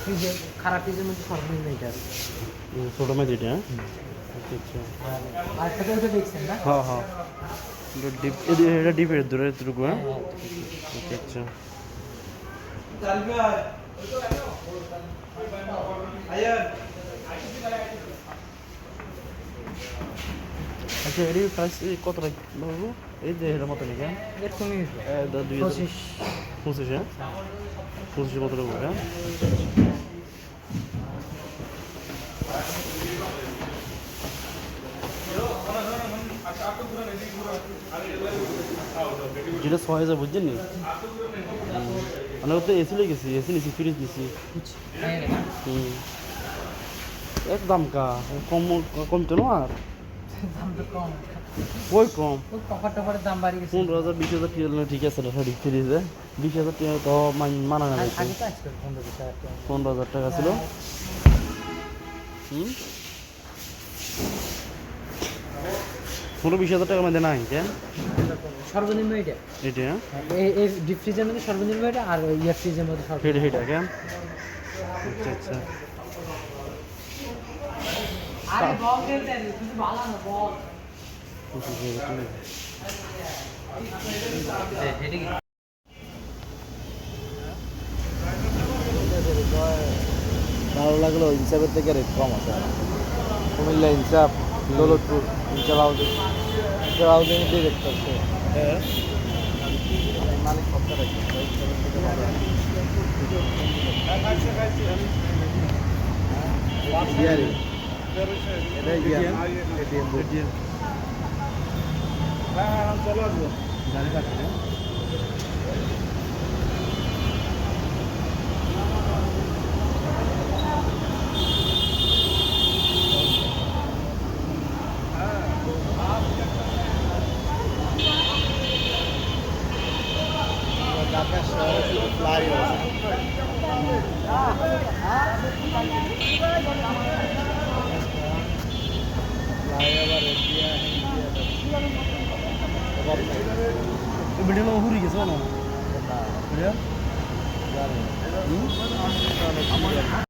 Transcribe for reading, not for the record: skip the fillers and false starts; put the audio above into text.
ফ্রিজে খারাপ ফ্রিজের মধ্যে সর্বনিম্ন এটা আছে। ছোটো মেজ এটা, হ্যাঁ? আচ্ছা আর একটা ওটা দেখছেন না? হ্যাঁ হ্যাঁ, ডিপ এটা ডিপের দূরে এতটুকু, হ্যাঁ? আচ্ছা আচ্ছা, এর প্রাইস কত রাখবো? এই যে এর মতো নাকি, হ্যাঁ? এরকমই 2025, 25, হ্যাঁ? 25 মতো রাখবো, হ্যাঁ? যেটা 6000 বুঝছেন নি? আমরা তো এসি লেগেছি, এসি নিছি, ফ্রিজ নিছি। হুম, এক দাম কা কম, কমতো না আর দাম তো কম। ওই কম ওই কভার টভারের দাম বাড়িয়ে গেছে। 15,000 20,000 টাকা ঠিক আছে না সঠিক ফ্রিজে। 20,000 টাকা তো মানা না আগে যাচ্ছে। তো আসতো 15,000 টাকা। 15,000 টাকা ছিল। হুম, 15-20,000 টাকার মধ্যে নাই কেন? সর্বনিম্ন এটা। এটা, হ্যাঁ? এই ডিপ ফ্রিজের মধ্যে সর্বনিম্ন এটা, আর ইয়ার ফ্রিজের মধ্যে সর্বনিম্ন সেটা কেন? আচ্ছা আচ্ছা, আরে বল খেলতে তুমি ভালো না বল। 25,000 টাকা। এটা কি ভালো লাগলো, ইনসাফের থেকে রেট কম আছে। কুমিল্লা ইনসাফ, দৌলতপুর ইনসাফ হাউজিং, ইনসাফ হাউজিং দিয়ে রেট করছে। হ্যাঁ, মালিক সপ্তাহ রাখছে, ইনসাফের থেকে ভালো। ইয়ারি এটা ইয়ার এটিএম বুথ। গাড়ি কাটছে। ঢাকা শহরে শুধু ফ্লাইওভার আছে। ফ্লাইওভার ইন্ডিয়া ভিডিও ঘুরে গেছে না? না ভিডিও জানি হুম?